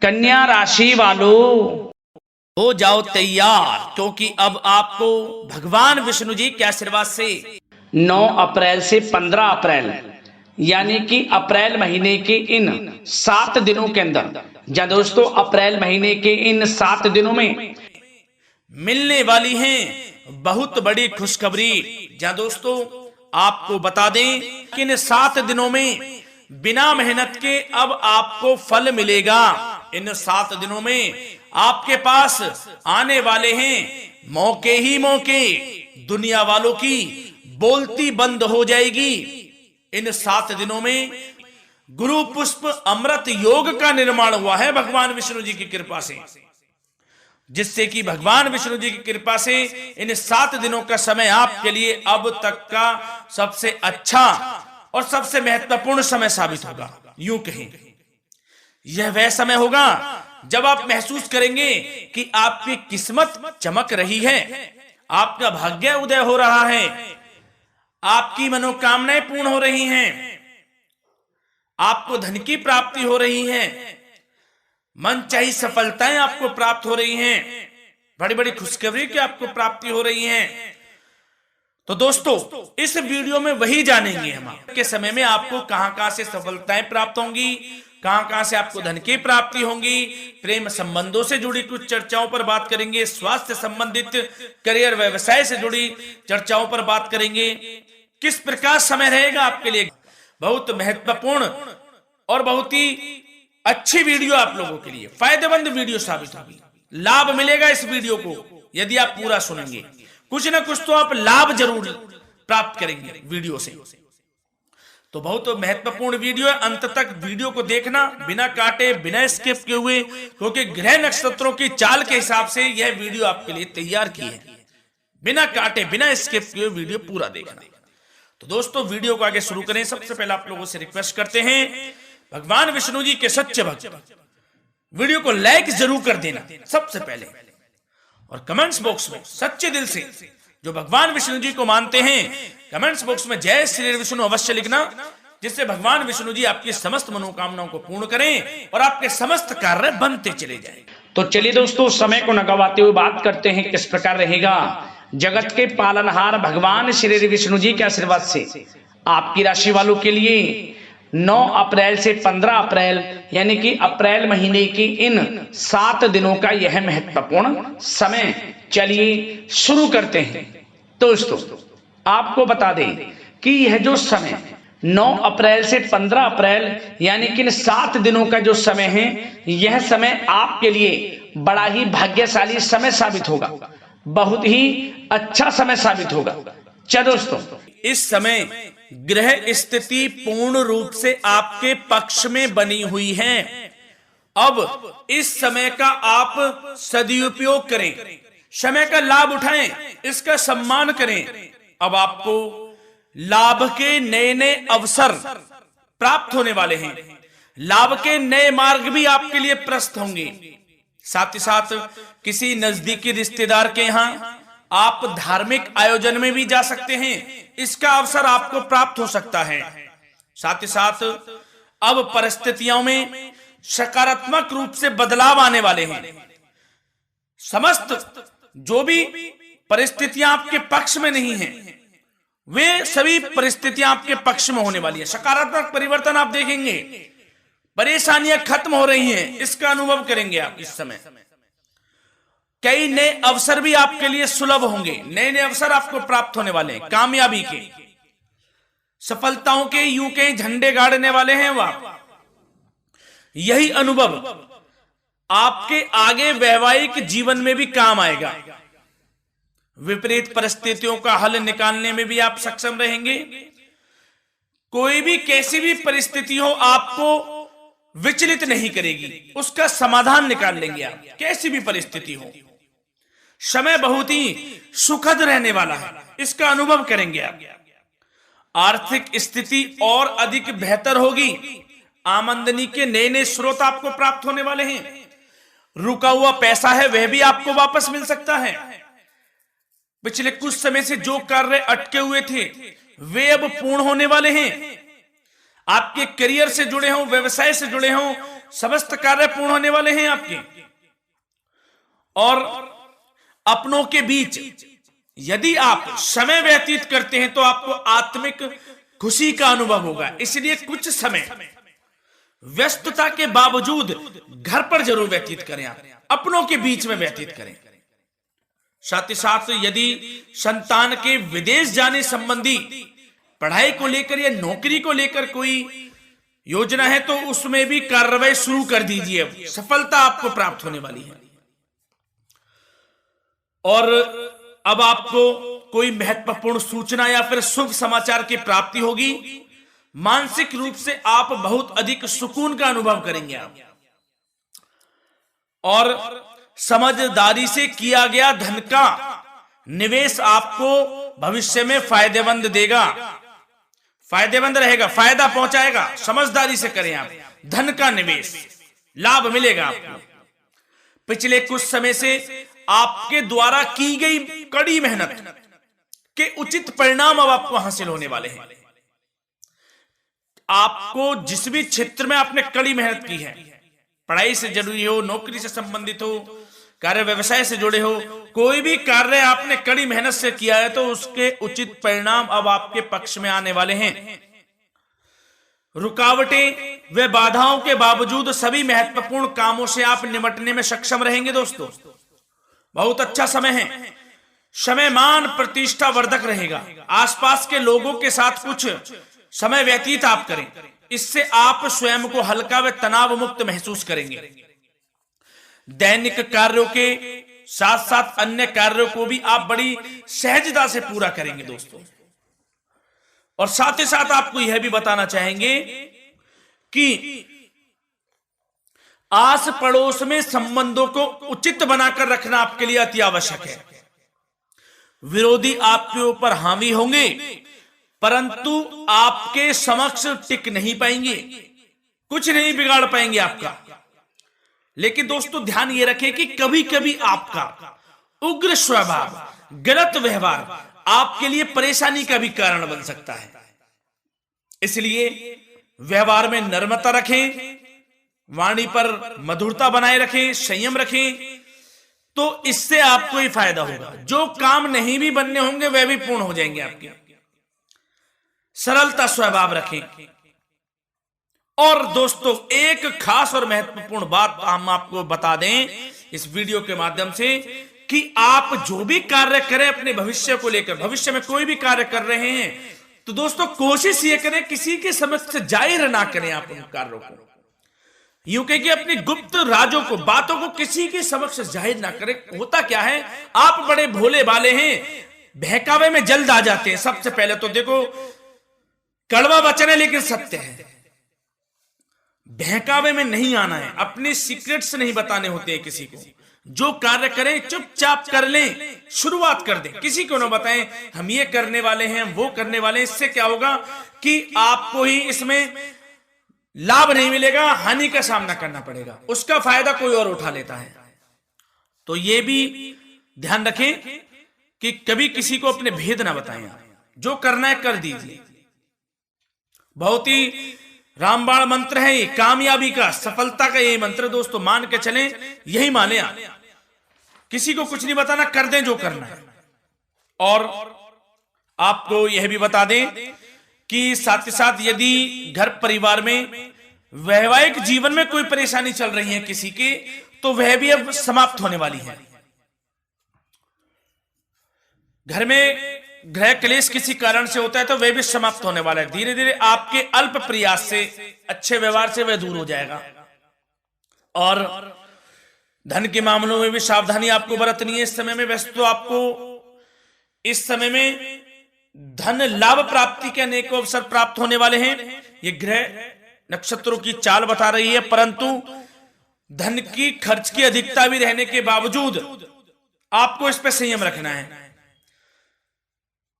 कन्या राशि वालों हो जाओ तैयार, क्योंकि अब आपको भगवान विष्णु जी के आशीर्वाद से 9 अप्रैल से 15 अप्रैल यानी कि अप्रैल महीने के इन 7 दिनों के अंदर, या दोस्तों अप्रैल महीने के इन 7 दिनों में मिलने वाली हैं बहुत बड़ी खुशखबरी। जहां दोस्तों आपको बता दें कि इन 7 दिनों में बिना मेहनत के अब आपको फल मिलेगा। इन 7 दिनों में आपके पास आने वाले हैं मौके ही मौके। दुनिया वालों की बोलती बंद हो जाएगी। इन 7 दिनों में गुरु पुष्प अमृत योग का निर्माण हुआ है भगवान विष्णु जी की कृपा से, जिससे कि भगवान विष्णु जी की कृपा से इन 7 दिनों का समय आपके लिए अब तक का सबसे अच्छा और सबसे महत्वपूर्ण समय साबित होगा। यूं कहें यह वह समय होगा जब आप महसूस करेंगे कि आपकी किस्मत चमक रही है, आपका भाग्य उदय हो रहा है, आपकी मनोकामनाएं पूर्ण हो रही हैं, आपको धन की प्राप्ति हो रही है, मनचाही सफलताएं आपको प्राप्त हो रही हैं, बड़ी बड़ी खुशखबरी की आपको प्राप्ति हो रही है। तो दोस्तों इस वीडियो में वही जानेंगे हम के समय में आपको कहां से सफलताएं प्राप्त होंगी, कहां से आपको धन की प्राप्ति होंगी, प्रेम संबंधों से जुड़ी कुछ चर्चाओं पर बात करेंगे, स्वास्थ्य संबंधित करियर व्यवसाय से जुड़ी चर्चाओं पर बात करेंगे। किस प्रकार समय रहेगा आपके लिए, बहुत महत्वपूर्ण और बहुत ही अच्छी वीडियो आप लोगों के लिए फायदेमंद वीडियो साबित होगी। लाभ मिलेगा इस वीडियो को यदि आप पूरा सुनेंगे, कुछ ना कुछ तो आप लाभ जरूर प्राप्त करेंगे वीडियो से। तो बहुत महत्वपूर्ण वीडियो है, अंत तक वीडियो को देखना बिना काटे बिना स्किप किए हुए, क्योंकि ग्रह नक्षत्रों की चाल के हिसाब से यह वीडियो आपके लिए तैयार की है। बिना काटे बिना स्किप किए वीडियो पूरा देखना। तो दोस्तों वीडियो को आगे शुरू करें। सबसे पहले आप लोगों से रिक्वेस्ट करते हैं, भगवान विष्णु जी के सच्चे भक्त वीडियो को लाइक जरूर कर देना सबसे पहले, और कमेंट्स बॉक्स में सच्चे दिल से जो भगवान विष्णु जी को मानते हैं कमेंट्स बॉक्स में जय श्री विष्णु अवश्य लिखना, जिससे भगवान विष्णु जी आपकी समस्त मनोकामनाओं को पूर्ण करें और आपके समस्त कार्य बनते चले जाएं। तो चलिए दोस्तों समय को न गवाते हुए बात करते हैं किस प्रकार रहेगा जगत के पालनहार भगवान श्री विष्णु जी के आशीर्वाद से आपकी राशि वालों के लिए 9 अप्रैल से 15 अप्रैल यानी कि अप्रैल महीने की इन 7 दिनों का यह महत्वपूर्ण समय। चलिए शुरू करते हैं। दोस्तों आपको बता दें कि यह जो समय 9 अप्रैल से 15 अप्रैल यानी कि इन 7 दिनों का जो समय है, यह समय आपके लिए बड़ा ही भाग्यशाली समय साबित होगा, बहुत ही अच्छा समय साबित होगा। चलो दोस्तों इस समय ग्रह स्थिति पूर्ण रूप से आपके पक्ष में बनी हुई है। अब इस समय का आप सदुपयोग करें, समय का लाभ उठाएं, इसका सम्मान करें। अब आपको लाभ के नए नए अवसर प्राप्त होने वाले हैं, लाभ के नए मार्ग भी आपके लिए प्रशस्त होंगे। साथ ही साथ किसी नजदीकी रिश्तेदार के यहाँ आप धार्मिक आयोजन में भी जा सकते हैं, इसका अवसर आपको प्राप्त हो सकता है। साथ ही साथ अब परिस्थितियों में सकारात्मक रूप से बदलाव आने वाले हैं। समस्त जो भी परिस्थितियां आपके पक्ष में नहीं हैं, वे सभी परिस्थितियां आपके पक्ष में होने वाली है। सकारात्मक परिवर्तन आप देखेंगे, परेशानियां खत्म हो रही हैं, इसका अनुभव करेंगे आप इस समय। कई नए अवसर भी आपके लिए सुलभ होंगे, नए नए अवसर आपको प्राप्त होने वाले हैं, कामयाबी के, सफलताओं के यूं के झंडे गाड़ने वाले हैं वह। यही अनुभव आपके आगे वैवाहिक जीवन में भी काम आएगा। विपरीत परिस्थितियों का हल निकालने में भी आप सक्षम रहेंगे। कोई भी कैसी भी परिस्थिति हो आपको विचलित नहीं करेगी, उसका समाधान निकाल लेंगे आप, कैसी भी परिस्थिति हो। समय बहुत ही सुखद रहने वाला है, इसका अनुभव करेंगे आप। आर्थिक स्थिति और अधिक बेहतर होगी, आमदनी के नए नए स्रोत आपको प्राप्त होने वाले हैं। रुका हुआ पैसा है वह भी आपको वापस मिल सकता है। पिछले कुछ समय से जो कार्य अटके हुए थे वे अब पूर्ण होने वाले हैं। आपके करियर से जुड़े हों, व्यवसाय से जुड़े हों, समस्त कार्य पूर्ण होने वाले हैं आपके। और अपनों के बीच यदि आप समय व्यतीत करते हैं तो आपको आत्मिक खुशी का अनुभव होगा। इसलिए कुछ समय व्यस्तता के बावजूद घर पर जरूर व्यतीत करें, आप अपनों के बीच में व्यतीत करें। साथ ही साथ यदि संतान के विदेश जाने संबंधी पढ़ाई को लेकर या नौकरी को लेकर कोई योजना है तो उसमें भी कार्रवाई शुरू कर दीजिए, सफलता आपको प्राप्त होने वाली है। और अब आपको कोई महत्वपूर्ण सूचना या फिर शुभ समाचार की प्राप्ति होगी। मानसिक रूप से आप बहुत अधिक सुकून का अनुभव करेंगे आप। और समझदारी से किया गया धन का निवेश आपको भविष्य में फायदेमंद देगा, फायदेमंद रहेगा, फायदा पहुंचाएगा। समझदारी से करें आप, धन का निवेश, लाभ मिलेगा आपको। पिछले कुछ समय से आपके द्वारा की गई कड़ी मेहनत के उचित परिणाम अब आपको हासिल होने वाले हैं। आपको जिस भी क्षेत्र में आपने कड़ी मेहनत की है, पढ़ाई से जुड़ी हो, नौकरी से संबंधित हो, कार्य व्यवसाय से जुड़े हो, कोई भी कार्य आपने कड़ी मेहनत से किया है तो उसके उचित परिणाम अब आपके पक्ष में आने वाले हैं। रुकावटें व बाधाओं के बावजूद सभी महत्वपूर्ण कामों से आप निपटने में सक्षम रहेंगे। दोस्तों बहुत अच्छा समय है, समय मान प्रतिष्ठा वर्धक रहेगा। आसपास के लोगों के साथ कुछ समय व्यतीत आप करें, इससे आप स्वयं को हल्का व तनाव मुक्त महसूस करेंगे। दैनिक कार्यों के साथ साथ अन्य कार्यों को भी आप बड़ी सहजता से पूरा करेंगे दोस्तों। और साथ ही साथ आपको यह भी बताना चाहेंगे कि आस पड़ोस में संबंधों को उचित बनाकर रखना आपके लिए अति आवश्यक है। विरोधी आपके ऊपर हावी होंगे परंतु आपके समक्ष टिक नहीं पाएंगे, कुछ नहीं बिगाड़ पाएंगे आपका। लेकिन दोस्तों ध्यान ये रखें कि कभी कभी आपका उग्र स्वभाव, गलत व्यवहार आपके लिए परेशानी का भी कारण बन सकता है। इसलिए व्यवहार में नम्रता रखें, वाणी पर मधुरता बनाए रखें, संयम रखें, तो इससे आपको ही फायदा होगा। जो काम नहीं भी बनने होंगे वह भी पूर्ण हो जाएंगे आपके। सरलता स्वभाव रखें। और दोस्तों एक खास और महत्वपूर्ण बात हम आपको बता दें इस वीडियो के माध्यम से कि आप जो भी कार्य करें अपने भविष्य को लेकर, भविष्य में कोई भी कार्य कर रहे हैं तो दोस्तों कोशिश ये करें किसी के समक्ष जाहिर ना करें आप उन कार्यों को। यूं कह कि अपनी गुप्त राजों को, बातों को किसी के समक्ष जाहिर ना करें। होता क्या है, आप बड़े भोले भाले हैं, बहकावे में जल्द आ जाते हैं। सबसे पहले तो देखो कड़वा वचन है लेकिन सत्य है, बहकावे में नहीं आना है, अपने सीक्रेट्स नहीं बताने होते हैं किसी को। जो कार्य करें चुपचाप कर लें, शुरुआत कर दें, किसी को ना बताएं हम ये करने वाले हैं, वो करने वाले हैं। इससे क्या होगा कि आपको ही इसमें लाभ नहीं मिलेगा, हानि का सामना करना पड़ेगा, उसका फायदा कोई और उठा लेता है। तो ये भी ध्यान रखें कि कभी किसी को अपने भेद ना बताएं, जो करना है कर दीजिए। बहुत ही रामबाण मंत्र है ये, कामयाबी का, सफलता का यही मंत्र दोस्तों, मान के चलें, यही माने आप। किसी को कुछ नहीं बताना, कर दें जो करना है। और आपको यह भी बता दें कि साथ ही साथ यदि घर परिवार में वैवाहिक जीवन में कोई परेशानी चल रही है किसी के, तो वह भी अब समाप्त होने वाली है। घर में गृह क्लेश किसी कारण से होता है तो वह भी समाप्त होने वाला है। धीरे धीरे आपके अल्प प्रयास से, अच्छे व्यवहार से वह दूर हो जाएगा। और धन के मामलों में भी सावधानी आपको बरतनी है इस समय में। वैसे तो आपको इस समय में धन लाभ प्राप्ति के अनेक अवसर प्राप्त होने वाले हैं, ये ग्रह नक्षत्रों की चाल बता रही है। परंतु धन की खर्च की अधिकता भी रहने के बावजूद आपको इस पर संयम रखना है।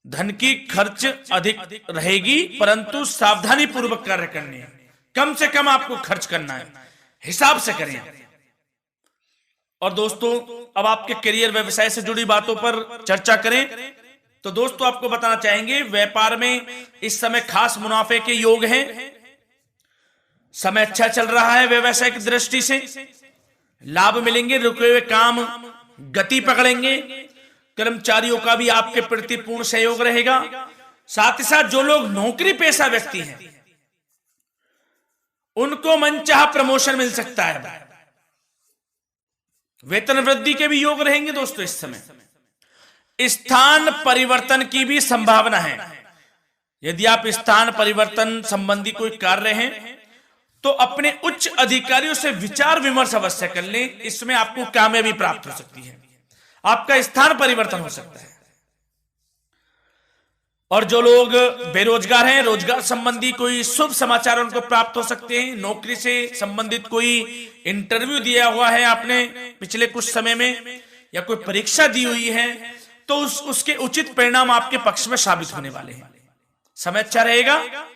धन की खर्च अधिक रहेगी परंतु सावधानी पूर्वक कार्य करने हैं, कम से कम आपको खर्च करना है, हिसाब से करें। और दोस्तों अब आपके करियर व्यवसाय से जुड़ी बातों पर चर्चा करें तो दोस्तों आपको बताना चाहेंगे व्यापार में इस समय खास मुनाफे के योग हैं। समय अच्छा चल रहा है व्यवसाय की दृष्टि से, लाभ मिलेंगे, रुके हुए काम गति पकड़ेंगे, कर्मचारियों का भी आपके प्रति पूर्ण सहयोग रहेगा। साथ ही साथ जो लोग नौकरी पेशा व्यक्ति हैं उनको मनचाहा प्रमोशन मिल सकता है, वेतन वृद्धि के भी योग रहेंगे। दोस्तों इस समय स्थान परिवर्तन की भी संभावना है। यदि आप स्थान परिवर्तन संबंधी कोई कार्य हैं तो अपने उच्च अधिकारियों से विचार विमर्श अवश्य कर लें, इसमें आपको कामयाबी प्राप्त हो सकती है, आपका स्थान परिवर्तन हो सकता है। और जो लोग बेरोजगार हैं, रोजगार संबंधी कोई शुभ समाचार उनको प्राप्त हो सकते हैं। नौकरी से संबंधित कोई इंटरव्यू दिया हुआ है आपने पिछले कुछ समय में, या कोई परीक्षा दी हुई है, तो उसके उचित परिणाम आपके पक्ष में साबित होने वाले हैं। समय अच्छा रहेगा।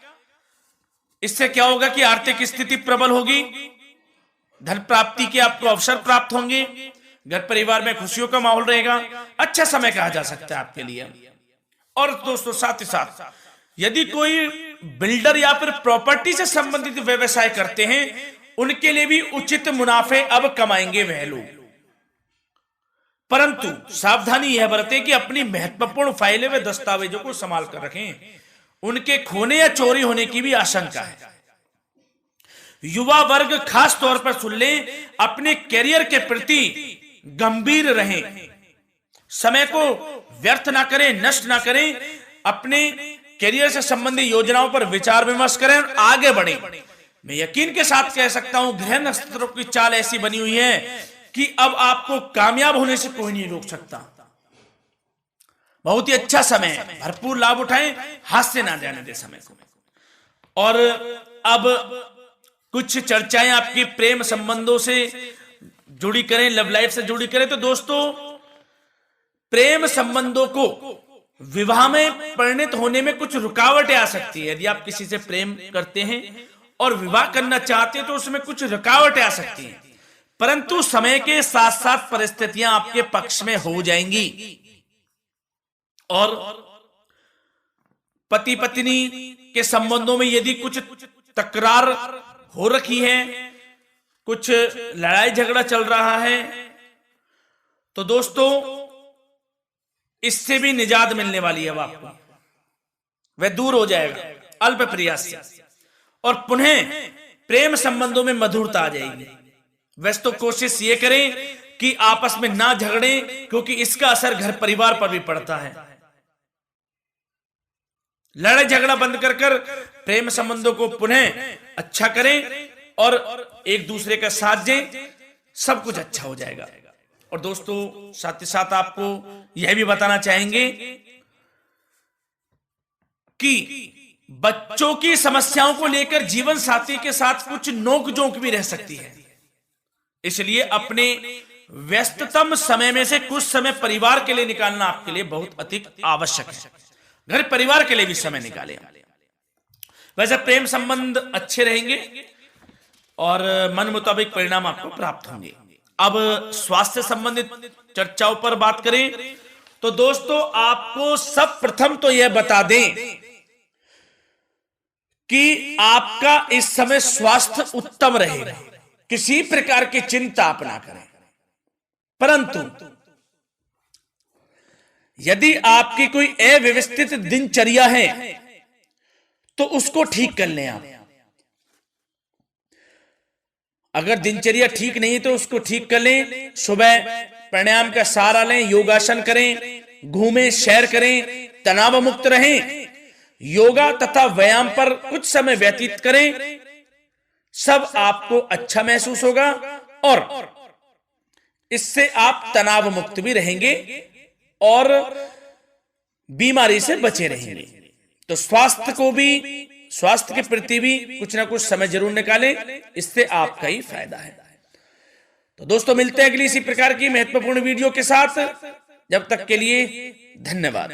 इससे क्या होगा कि आर्थिक स्थिति प्रबल होगी, धन प्राप्ति के आपको अवसर प्राप्त होंगे, घर परिवार में खुशियों का माहौल रहेगा। अच्छा समय कहा जा सकता है आपके लिए। और दोस्तों साथ ही साथ यदि कोई बिल्डर या फिर प्रॉपर्टी से संबंधित व्यवसाय करते हैं, उनके लिए भी उचित मुनाफे अब कमाएंगे वह लोग। परंतु सावधानी यह बरतें कि अपनी महत्वपूर्ण फाइलें व दस्तावेजों को संभाल कर रखें, उनके खोने या चोरी होने की भी आशंका है। युवा वर्ग खास तौर पर सुन लें, अपने करियर के प्रति गंभीर रहें, समय को व्यर्थ ना करें, नष्ट ना करें, अपने करियर से संबंधित योजनाओं पर विचार विमर्श करें और आगे बढ़ें। मैं यकीन के साथ कह सकता हूं ग्रह नक्षत्रों की चाल ऐसी बनी हुई है कि अब आपको कामयाब होने से कोई नहीं रोक सकता। बहुत ही अच्छा समय है, भरपूर लाभ उठाएं, हाथ से ना जाने दे समय को। और अब कुछ चर्चाएं आपकी प्रेम संबंधों से जुड़ी करें, लव लाइफ से जुड़ी करें। तो दोस्तों प्रेम संबंधों को विवाह में परिणत होने में कुछ रुकावटें आ सकती है। यदि आप किसी से प्रेम करते हैं और विवाह करना चाहते हैं तो उसमें कुछ रुकावटें आ सकती हैं, परंतु समय के साथ साथ परिस्थितियां आपके पक्ष में हो जाएंगी। और पति पत्नी के संबंधों में यदि कुछ तकरार हो रखी है, कुछ लड़ाई झगड़ा चल रहा है, तो दोस्तों इससे भी निजात मिलने वाली है अब आपको, वह दूर हो जाएगा अल्प प्रयास से, और पुनः प्रेम संबंधों में मधुरता आ जाएगी। वैसे तो कोशिश ये करें कि आपस में ना झगड़ें, क्योंकि इसका असर घर परिवार पर भी पड़ता है। लड़ाई झगड़ा बंद कर कर प्रेम संबंधों को पुनः अच्छा करें और एक दूसरे का साथ दें, सब कुछ अच्छा हो जाएगा। और दोस्तों साथ ही साथ आपको यह भी बताना चाहेंगे कि बच्चों की समस्याओं को लेकर जीवन साथी के साथ कुछ नोकझोंक भी रह सकती है, इसलिए अपने व्यस्ततम समय में से कुछ समय परिवार के लिए निकालना आपके लिए बहुत अधिक आवश्यक है। घर परिवार के लिए भी समय निकालें। वैसे प्रेम संबंध अच्छे रहेंगे और मन मुताबिक परिणाम आपको प्राप्त होंगे। अब स्वास्थ्य संबंधित चर्चाओं पर बात करें तो दोस्तों आपको सब प्रथम तो यह बता दें कि आपका इस समय स्वास्थ्य उत्तम रहेगा, किसी प्रकार की चिंता आप ना करें। परंतु यदि आपकी कोई अव्यवस्थित दिनचर्या है तो उसको ठीक कर लें आप। अगर दिनचर्या ठीक नहीं तो उसको ठीक कर लें। सुबह प्राणायाम का सहारा लें, योगासन करें, घूमें, सैर करें, तनाव मुक्त रहें, योगा तथा व्यायाम पर कुछ समय व्यतीत करें। सब आपको अच्छा महसूस होगा और इससे आप तनाव मुक्त भी रहेंगे और बीमारी से बचे रहेंगे। तो स्वास्थ्य के प्रति भी कुछ ना कुछ समय जरूर निकालें, इससे आपका ही फायदा है। तो दोस्तों मिलते हैं अगली इसी प्रकार की महत्वपूर्ण वीडियो के साथ। जब तक के लिए धन्यवाद।